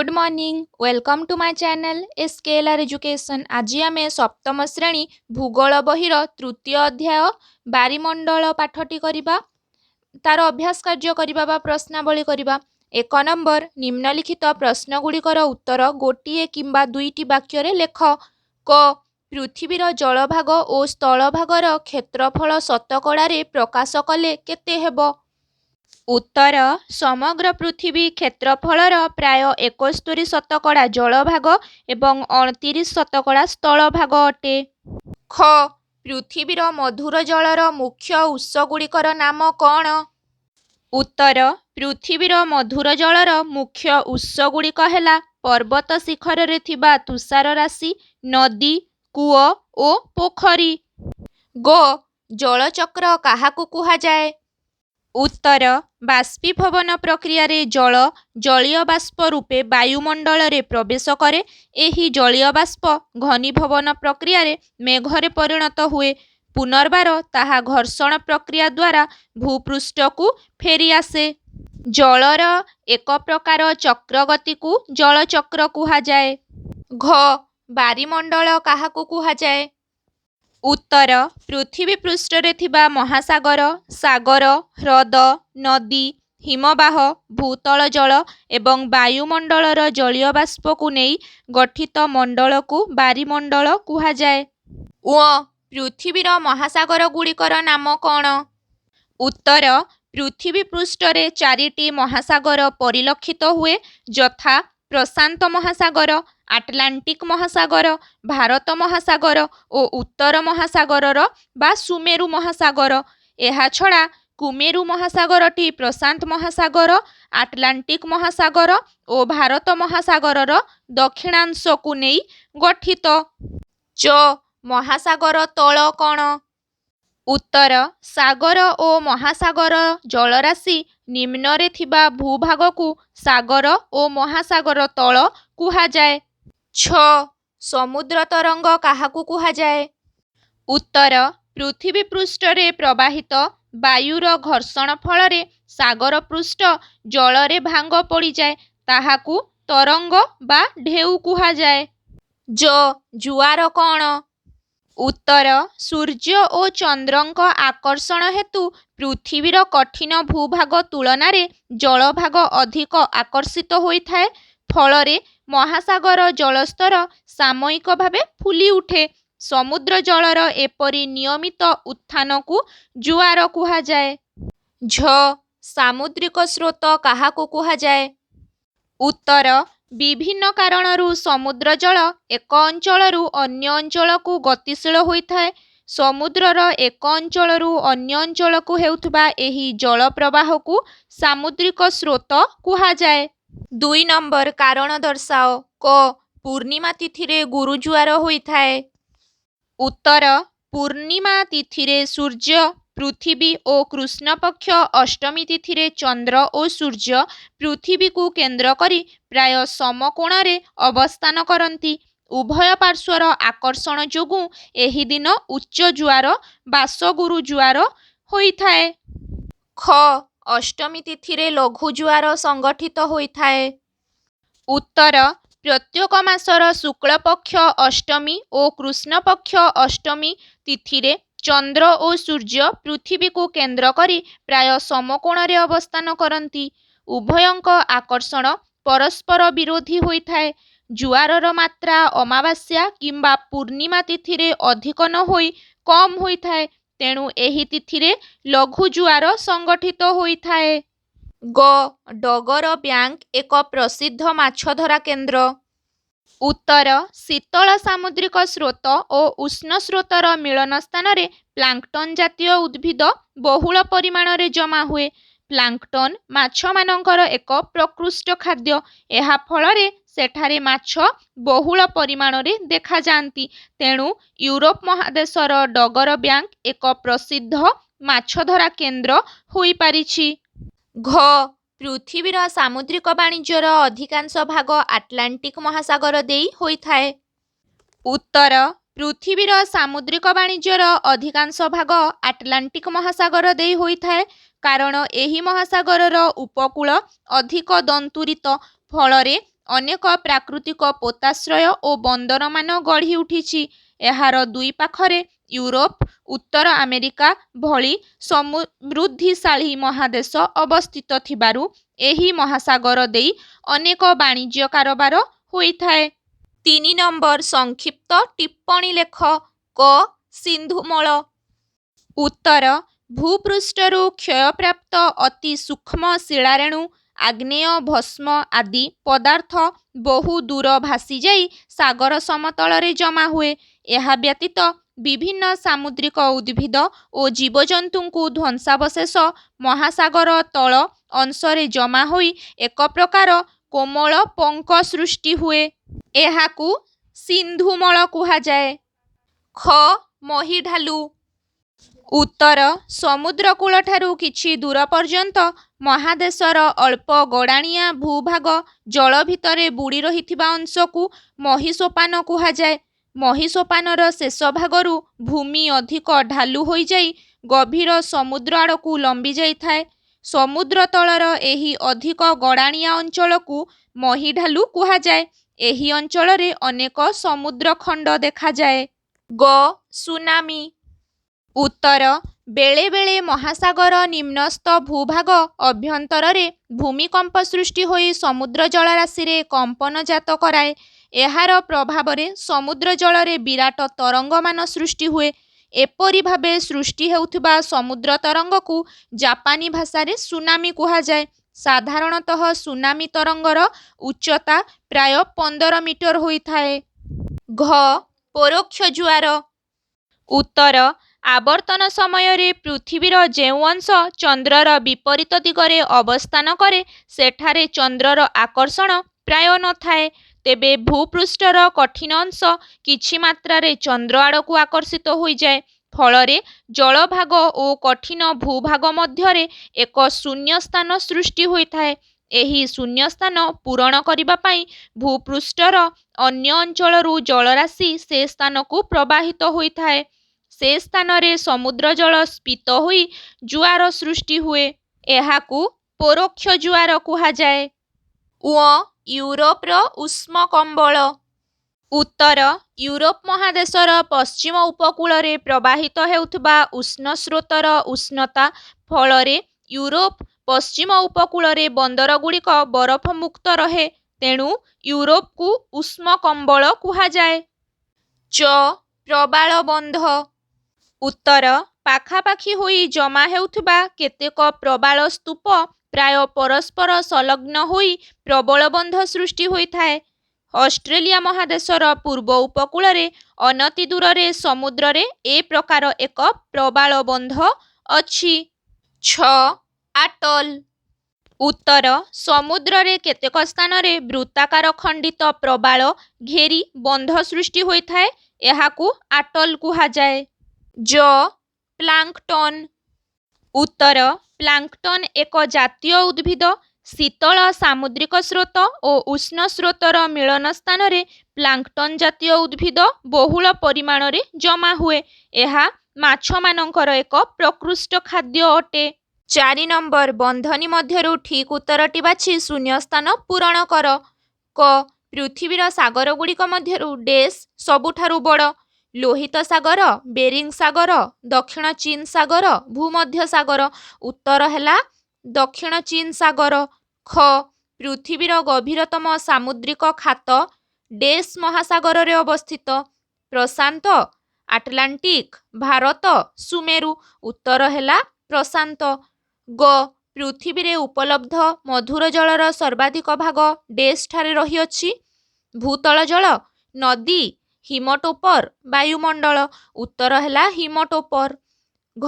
Good morning welcome to my channel SKLR education. आज आम सप्तम श्रेणी भूगोल बहिर तृतीय अध्याय बारिमंडल पाठटी करवा तार अभ्यास कार्य करवा बा प्रश्नावली करवा। एक नंबर निम्नलिखित प्रश्नगुड़िकर उत्तर गोटे किंबा दुईटी वाक्य रे लेख। क पृथ्वीर जलभाग और स्थलभागर क्षेत्रफल शतकड़ारे प्रकाश कले केते हेबो? उत्तर समग्र पृथ्वी क्षेत्रफलर प्राय 71 शतकड़ा जलभाग एवं 29 शतकड़ा स्थलभाग अटे। ख पृथ्वीर मधुर जलर मुख्य उत्सगुड़िकर नाम कौन? उत्तर पृथ्वीर मधुर जलर मुख्य उत्सगुड़िक हेला पर्वत शिखर रे थिबा तुषार राशि, नदी, कूओ और पोखरी। ग जलचक्र काहाकु कुहाजाए? उत्तर बाष्पीभवन प्रक्रिया रे जल जलीय बाष्प रूपे वायुमंडल रे प्रवेश करे। एही जलीय बाष्प घनीभवन प्रक्रिया रे मेघरे परिणत हुए। पुनर्बार ताहा घर्षण प्रक्रिया द्वारा भूपृष्ठ को फेरी आसे। जलर एक प्रकार चक्रगति को जलचक्र कुहाजाए। घ बारिमंडल काहाकु कुहाजाए? उत्तर पृथ्वी पृष्ठ रे थिबा महासागर, सागर, ह्रद, नदी, हिमबाह, भूतल जल एवं वायुमंडलर जलीय बाष्प को नहीं गठित मंडल को बारिमंडल कुहाजाए। उ पृथ्वीर महासागर गुड़िकर नाम कौन? उत्तर पृथ्वी पृष्ठ रे 4टी महासागर परिलक्षित हुए यथा प्रशांत महासागर, आटलांटिक महासागर, भारत महासागर और उत्तर महासागरर बा सुमेरु महासागर। एहा छड़ा कुमेरु महासागरटी प्रशांत महासागर, आटलांटिक महासागर और भारत महासागरर दक्षिणांश को नहीं गठित। च महासागर तल कौन? उत्तर सागर और महासागर जलराशि निम्न रे थिबा भूभाग को सागर और महासागर तल कुहाजाए। छ समुद्र तरंग काहाकु कुहाजाए? उत्तर पृथ्वी पृष्ठ रे प्रवाहित वायुर घर्षण फल रे सागर पृष्ठ जल रे भांग पड़ी जाए ताहाकु तरंग बा ढेउ कुहाजाए। ज जुआर कौन? उत्तर सूर्य और चंद्रंक आकर्षण हेतु पृथ्वीर कठिन भूभाग तुलन रे जलभाग अधिक आकर्षित होइथाए। फलरे महासागर जलस्तर सामयिक भावे फुली उठे। समुद्र जलर एपरी नियमित उत्थान को जुआर कुहाजाए। झ सामुद्रिक स्रोत काहाकु कुहाजाए? उत्तर विभिन्न कारणरू समुद्र जल एक अंचलरू अन्य अंचल को गतिशील होइथाए। समुद्रर एक अंचलरू अन्य अंचल को हेउथबा एही जल प्रवाह को सामुद्रिक स्रोत कुहाजाए। 2 नंबर कारण दर्शाओ। क पूर्णिमा तिथि रे गुरु जुआर होइथाए। उत्तर पूर्णिमा तिथि रे सूर्य पृथ्वी और कृष्ण पक्ष अष्टमी तिथि रे चंद्र और सूर्य पृथ्वी को केंद्र करी प्राय समकोण रे अवस्थान करती। उभय पार्श्वर आकर्षण जोगु एही दिन उच्च जुआर बासगुरु जुआर होइथाए। ख अष्टमी तिथि रे लघु जुआर संगठित होइथाए। उत्तर प्रत्येक मासर शुक्ल पक्ष अष्टमी और कृष्ण पक्ष अष्टमी तिथि रे चंद्र और सूर्य पृथ्वी को केंद्र करी प्राय समकोण रे अवस्थान करती। उभयंक आकर्षण परस्पर विरोधी होइथाए। जुआरर मात्रा अमावास्या किंबा पूर्णिमा तिथि रे अधिक न होई कम होइथाए। तेणु एही तिथि रे लघु जुआर संगठित होइथाए। ग डगर बैंक एक प्रसिद्ध माछधरा केंद्र। उत्तर शीतल सामुद्रिक स्रोत और उष्ण स्रोतर मिलन स्थान रे प्लांक्टन जातीय उद्भिद बहुल परिमाण रे जमा हुए। प्लांक्टन माछ मानकर एक प्रकृष्ट खाद्य। एहा फल रे सेठारे माछ बहुल परिमाण रे देखा जांती। तेणु यूरोप महादेशर डगर बैंक एक प्रसिद्ध माछधरा केंद्र होई पारिछि। घ पृथ्वीर सामुद्रिक वाणिज्यर अधिकांश भाग आटलांटिक महासागर देई होइथाए। उत्तर पृथ्वीर सामुद्रिक वाणिज्यर अधिकांश भाग आटलांटिक महासागर देई होइथाए कारण एही महासागरर उपकूल अधिक दंतुरित फलरे ଅନେକ ପ୍ରାକୃତିକ ପୋତାଶ୍ରୟ ଓ ବନ୍ଦରମାନ ଗଢ଼ି ଉଠିଛି। ଏହାର ଦୁଇ ପାଖରେ ୟୁରୋପ, ଉତ୍ତର ଆମେରିକା ଭଳି ସମୃଦ୍ଧିଶାଳୀ ମହାଦେଶ ଅବସ୍ଥିତ ଥିବାରୁ ଏହି ମହାସାଗର ଦେଇ ଅନେକ ବାଣିଜ୍ୟ କାରବାର ହୋଇଥାଏ। 3 ନମ୍ବର ସଂକ୍ଷିପ୍ତ ଟିପ୍ପଣୀ ଲେଖ। କ. ସିନ୍ଧୁମୋଳ। ଉତ୍ତର ଭୂପୃଷ୍ଠରୁ କ୍ଷୟପ୍ରାପ୍ତ ଅତି ସୂକ୍ଷ୍ମ ଶିଳାରେଣୁ, ଆଗ୍ନେୟ ଭସ୍ମ ଆଦି ପଦାର୍ଥ ବହୁ ଦୂର ଭାସିଯାଇ ସାଗର ସମତଳରେ ଜମା ହୁଏ। ଏହା ବ୍ୟତୀତ ବିଭିନ୍ନ ସାମୁଦ୍ରିକ ଉଦ୍ଭିଦ ଓ ଜୀବଜନ୍ତୁଙ୍କୁ ଧ୍ୱଂସାବଶେଷ ମହାସାଗର ତଳ ଅଂଶରେ ଜମା ହୋଇ ଏକ ପ୍ରକାର କୋମଳ ପଙ୍କ ସୃଷ୍ଟି ହୁଏ। ଏହାକୁ ସିନ୍ଧୁମୋଳ କୁହାଯାଏ। ଖ. ମହୀଢାଲୁ। ଉତ୍ତର ସମୁଦ୍ରକୂଳଠାରୁ କିଛି ଦୂର ପର୍ଯ୍ୟନ୍ତ ମହାଦେଶର ଅଳ୍ପ ଗଡ଼ାଣିଆ ଭୂଭାଗ ଜଳ ଭିତରେ ବୁଡ଼ି ରହିଥିବା ଅଂଶକୁ ମହୀସୋପାନ କୁହାଯାଏ। ମହୀସୋପାନର ଶେଷ ଭାଗରୁ ଭୂମି ଅଧିକ ଢାଲୁ ହୋଇଯାଇ ଗଭୀର ସମୁଦ୍ର ଆଡ଼କୁ ଲମ୍ବି ଯାଇଥାଏ। ସମୁଦ୍ର ତଳର ଏହି ଅଧିକ ଗଡ଼ାଣିଆ ଅଞ୍ଚଳକୁ ମହୀଢାଲୁ କୁହାଯାଏ। ଏହି ଅଞ୍ଚଳରେ ଅନେକ ସମୁଦ୍ରଖଣ୍ଡ ଦେଖାଯାଏ। ଗ. ସୁନାମି। ଉତ୍ତର ବେଳେବେଳେ ମହାସାଗର ନିମ୍ନସ୍ଥ ଭୂଭାଗ ଅଭ୍ୟନ୍ତରରେ ଭୂମିକମ୍ପ ସୃଷ୍ଟି ହୋଇ ସମୁଦ୍ର ଜଳରାଶିରେ କମ୍ପନ ଜାତ କରାଏ। ଏହାର ପ୍ରଭାବରେ ସମୁଦ୍ର ଜଳରେ ବିରାଟ ତରଙ୍ଗମାନ ସୃଷ୍ଟି ହୁଏ। ଏପରି ଭାବେ ସୃଷ୍ଟି ହେଉଥିବା ସମୁଦ୍ର ତରଙ୍ଗକୁ ଜାପାନୀ ଭାଷାରେ ସୁନାମି କୁହାଯାଏ। ସାଧାରଣତଃ ସୁନାମି ତରଙ୍ଗର ଉଚ୍ଚତା ପ୍ରାୟ 15 ମିଟର ହୋଇଥାଏ। ଘ. ପରୋକ୍ଷ ଜୁଆର। ଉତ୍ତର ଆବର୍ତ୍ତନ ସମୟରେ ପୃଥିବୀର ଯେଉଁ ଅଂଶ ଚନ୍ଦ୍ରର ବିପରୀତ ଦିଗରେ ଅବସ୍ଥାନ କରେ ସେଠାରେ ଚନ୍ଦ୍ରର ଆକର୍ଷଣ ପ୍ରାୟ ନଥାଏ। ତେବେ ଭୂପୃଷ୍ଠର କଠିନ ଅଂଶ କିଛି ମାତ୍ରାରେ ଚନ୍ଦ୍ର ଆଡ଼କୁ ଆକର୍ଷିତ ହୋଇଯାଏ। ଫଳରେ ଜଳଭାଗ ଓ କଠିନ ଭୂଭାଗ ମଧ୍ୟରେ ଏକ ଶୂନ୍ୟସ୍ଥାନ ସୃଷ୍ଟି ହୋଇଥାଏ। ଏହି ଶୂନ୍ୟସ୍ଥାନ ପୂରଣ କରିବା ପାଇଁ ଭୂପୃଷ୍ଠର ଅନ୍ୟ ଅଞ୍ଚଳରୁ ଜଳରାଶି ସେ ସ୍ଥାନକୁ ପ୍ରବାହିତ ହୋଇଥାଏ। ସେ ସ୍ଥାନରେ ସମୁଦ୍ର ଜଳ ସ୍ଫୀତ ହୋଇ ଜୁଆର ସୃଷ୍ଟି ହୁଏ। ଏହାକୁ ପରୋକ୍ଷ ଜୁଆର କୁହାଯାଏ। ଙ. ୟୁରୋପର ଉଷ୍ମ କମ୍ବଳ। ଉତ୍ତର ୟୁରୋପ ମହାଦେଶର ପଶ୍ଚିମ ଉପକୂଳରେ ପ୍ରବାହିତ ହେଉଥିବା ଉଷ୍ଣ ସ୍ରୋତର ଉଷ୍ଣତା ଫଳରେ ୟୁରୋପ ପଶ୍ଚିମ ଉପକୂଳରେ ବନ୍ଦରଗୁଡ଼ିକ ବରଫମୁକ୍ତ ରହେ। ତେଣୁ ୟୁରୋପକୁ ଉଷ୍ମ କମ୍ବଳ କୁହାଯାଏ। ଚ. ପ୍ରବାଳବନ୍ଧ। ଉତ୍ତର ପାଖାପାଖି ହୋଇ ଜମା ହେଉଥିବା କେତେକ ପ୍ରବାଳ ସ୍ତୂପ ପ୍ରାୟ ପରସ୍ପର ସଂଲଗ୍ନ ହୋଇ ପ୍ରବଳବନ୍ଧ ସୃଷ୍ଟି ହୋଇଥାଏ। ଅଷ୍ଟ୍ରେଲିଆ ମହାଦେଶର ପୂର୍ବ ଉପକୂଳରେ ଅନତି ଦୂରରେ ସମୁଦ୍ରରେ ଏ ପ୍ରକାର ଏକ ପ୍ରବାଳବନ୍ଧ ଅଛି। ଛ. ଆଟଲ। ଉତ୍ତର ସମୁଦ୍ରରେ କେତେକ ସ୍ଥାନରେ ବୃତ୍ତାକାର ଖଣ୍ଡିତ ପ୍ରବାଳ ଘେରି ବନ୍ଧ ସୃଷ୍ଟି ହୋଇଥାଏ। ଏହାକୁ ଆଟଲ କୁହାଯାଏ। ଜ. ପ୍ଲାଙ୍କଟନ। ଉତ୍ତର ପ୍ଲାଙ୍କଟନ ଏକ ଜାତୀୟ ଉଦ୍ଭିଦ। ଶୀତଳ ସାମୁଦ୍ରିକ ସ୍ରୋତ ଓ ଉଷ୍ଣ ସ୍ରୋତର ମିଳନ ସ୍ଥାନରେ ପ୍ଲାଙ୍କଟନ ଜାତୀୟ ଉଦ୍ଭିଦ ବହୁଳ ପରିମାଣରେ ଜମା ହୁଏ। ଏହା ମାଛମାନଙ୍କର ଏକ ପ୍ରକୃଷ୍ଟ ଖାଦ୍ୟ ଅଟେ। 4 ନମ୍ବର ବନ୍ଧନୀ ମଧ୍ୟରୁ ଠିକ୍ ଉତ୍ତରଟି ବାଛି ଶୂନ୍ୟସ୍ଥାନ ପୂରଣ କର। କ. ପୃଥିବୀର ସାଗରଗୁଡ଼ିକ ମଧ୍ୟରୁ ଡେସ୍ ସବୁଠାରୁ ବଡ଼? ଲୋହିତ ସାଗର, ବେରିଂ ସାଗର, ଦକ୍ଷିଣ ଚୀନ ସାଗର, ଭୂମଧ୍ୟ ସାଗର। ଉତ୍ତର ହେଲା ଦକ୍ଷିଣ ଚୀନ ସାଗର। ଖ. ପୃଥିବୀର ଗଭୀରତମ ସାମୁଦ୍ରିକ ଖାତ ଡେସ୍ ମହାସାଗରରେ ଅବସ୍ଥିତ? ପ୍ରଶାନ୍ତ, ଆଟଲାଣ୍ଟିକ, ଭାରତ, ସୁମେରୁ। ଉତ୍ତର ହେଲା ପ୍ରଶାନ୍ତ। ଗ. ପୃଥିବୀରେ ଉପଲବ୍ଧ ମଧୁର ଜଳର ସର୍ବାଧିକ ଭାଗ ଡେସ୍ ଠାରେ ରହିଅଛି? ଭୂତଳ ଜଳ, ନଦୀ, ହିମଟୋପର, ବାୟୁମଣ୍ଡଳ। ଉତ୍ତର ହେଲା ହିମଟୋପର। ଘ.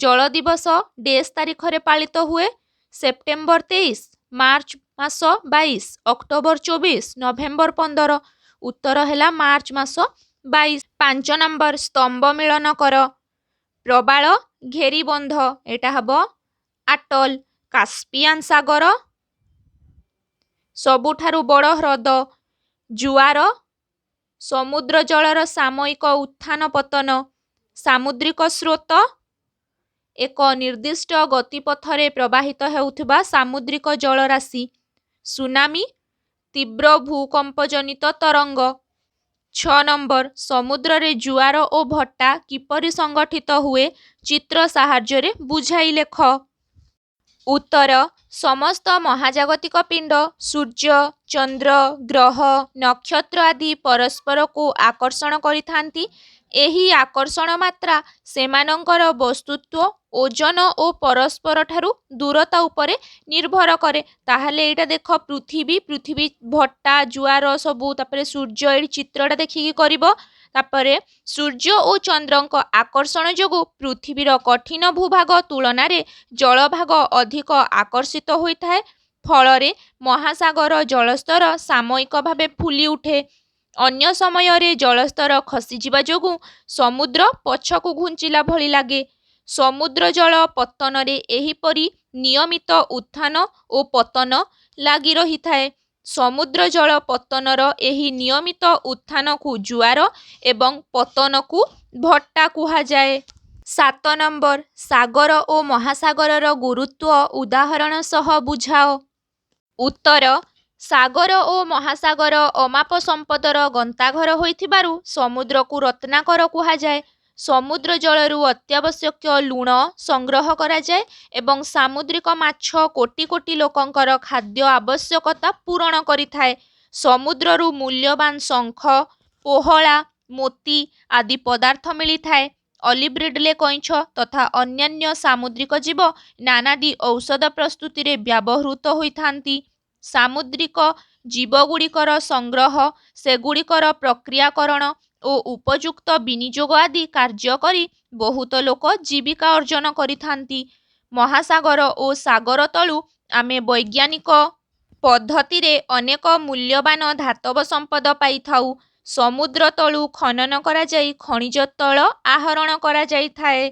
ଜଳ ଦିବସ ଡେସ୍ ତାରିଖରେ ପାଳିତ ହୁଏ? ସେପ୍ଟେମ୍ବର 23, ମାର୍ଚ୍ଚ ମାସ 22, ଅକ୍ଟୋବର 24, ନଭେମ୍ବର 15। ଉତ୍ତର ହେଲା ମାର୍ଚ୍ଚ ମାସ 22। 5 ନମ୍ବର ସ୍ତମ୍ଭ ମିଳନ କର। ପ୍ରବାଳ ଘେରିବନ୍ଧ ଏଟା ହେବ ଆଟଲ। କାସ୍ପିଆନ ସାଗର ସବୁଠାରୁ ବଡ଼ ହ୍ରଦ। ଜୁଆର ସମୁଦ୍ର ଜଳର ସାମୟିକ ଉତ୍ଥାନ ପତନ। ସାମୁଦ୍ରିକ ସ୍ରୋତ ଏକ ନିର୍ଦ୍ଦିଷ୍ଟ ଗତିପଥରେ ପ୍ରବାହିତ ହେଉଥିବା ସାମୁଦ୍ରିକ ଜଳରାଶି। ସୁନାମି ତୀବ୍ର ଭୂକମ୍ପଜନିତ ତରଙ୍ଗ। 6 ନମ୍ବର ସମୁଦ୍ରରେ ଜୁଆର ଓ ଭଟ୍ଟା କିପରି ସଂଗଠିତ ହୁଏ ଚିତ୍ର ସାହାଯ୍ୟରେ ବୁଝାଇ ଲେଖ। ଉତ୍ତର ସମସ୍ତ ମହାଜାଗତିକ ପିଣ୍ଡ ସୂର୍ଯ୍ୟ, ଚନ୍ଦ୍ର, ଗ୍ରହ, ନକ୍ଷତ୍ର ଆଦି ପରସ୍ପରକୁ ଆକର୍ଷଣ କରିଥାନ୍ତି। ଏହି ଆକର୍ଷଣ ମାତ୍ରା ସେମାନଙ୍କର ବସ୍ତୁତ୍ୱ, ଓଜନ ଓ ପରସ୍ପରଠାରୁ ଦୂରତା ଉପରେ ନିର୍ଭର କରେ। ତାହେଲେ ଏଇଟା ଦେଖ ପୃଥିବୀ ଭଟ୍ଟା ଜୁଆର ସବୁ, ତାପରେ ସୂର୍ଯ୍ୟ, ଏଇ ଚିତ୍ରଟା ଦେଖିକି କରିବ। ତାପରେ ସୂର୍ଯ୍ୟ ଓ ଚନ୍ଦ୍ରଙ୍କ ଆକର୍ଷଣ ଯୋଗୁଁ ପୃଥିବୀର କଠିନ ଭୂଭାଗ ତୁଳନାରେ ଜଳଭାଗ ଅଧିକ ଆକର୍ଷିତ ହୋଇଥାଏ। ଫଳରେ ମହାସାଗର ଜଳସ୍ତର ସାମୟିକ ଭାବେ ଫୁଲି ଉଠେ। ଅନ୍ୟ ସମୟରେ ଜଳସ୍ତର ଖସିଯିବା ଯୋଗୁଁ ସମୁଦ୍ର ପଛକୁ ଘୁଞ୍ଚିଲା ଭଳି ଲାଗେ। ସମୁଦ୍ର ଜଳ ପତ୍ତନରେ ଏହିପରି ନିୟମିତ ଉତ୍ଥାନ ଓ ପତନ ଲାଗି ରହିଥାଏ। ସମୁଦ୍ର ଜଳ ପତ୍ତନର ଏହି ନିୟମିତ ଉତ୍ଥାନକୁ ଜୁଆର ଏବଂ ପତନକୁ ଭଟ୍ଟା କୁହାଯାଏ। 7 ନମ୍ବର ସାଗର ଓ ମହାସାଗରର ଗୁରୁତ୍ୱ ଉଦାହରଣ ସହ ବୁଝାଅ। ଉତ୍ତର ସାଗର ଓ ମହାସାଗର ଅମାପ ସମ୍ପଦର ଗନ୍ତାଘର ହୋଇଥିବାରୁ ସମୁଦ୍ରକୁ ରତ୍ନାକର କୁହାଯାଏ। ସମୁଦ୍ର ଜଳରୁ ଅତ୍ୟାବଶ୍ୟକୀୟ ଲୁଣ ସଂଗ୍ରହ କରାଯାଏ ଏବଂ ସାମୁଦ୍ରିକ ମାଛ କୋଟି କୋଟି ଲୋକଙ୍କର ଖାଦ୍ୟ ଆବଶ୍ୟକତା ପୂରଣ କରିଥାଏ। ସମୁଦ୍ରରୁ ମୂଲ୍ୟବାନ ଶଙ୍ଖ, ପୋହଳା, ମୋତି ଆଦି ପଦାର୍ଥ ମିଳିଥାଏ। ଅଲିଭ୍ ରିଡଲେ କଇଁଛ ତଥା ଅନ୍ୟାନ୍ୟ ସାମୁଦ୍ରିକ ଜୀବ ନାନାଦି ଔଷଧ ପ୍ରସ୍ତୁତିରେ ବ୍ୟବହୃତ ହୋଇଥାନ୍ତି। ସାମୁଦ୍ରିକ ଜୀବଗୁଡ଼ିକର ସଂଗ୍ରହ, ସେଗୁଡ଼ିକର ପ୍ରକ୍ରିୟାକରଣ ଓ ଉପଯୁକ୍ତ ବିନିଯୋଗ ଆଦି କାର୍ଯ୍ୟ କରି ବହୁତ ଲୋକ ଜୀବିକା ଅର୍ଜନ କରିଥାନ୍ତି। ମହାସାଗର ଓ ସାଗର ତଳୁ ଆମେ ବୈଜ୍ଞାନିକ ପଦ୍ଧତିରେ ଅନେକ ମୂଲ୍ୟବାନ ଧାତବ ସମ୍ପଦ ପାଇଥାଉ। ସମୁଦ୍ର ତଳୁ ଖନନ କରାଯାଇ ଖଣିଜ ତୈଳ ଆହରଣ କରାଯାଇଥାଏ।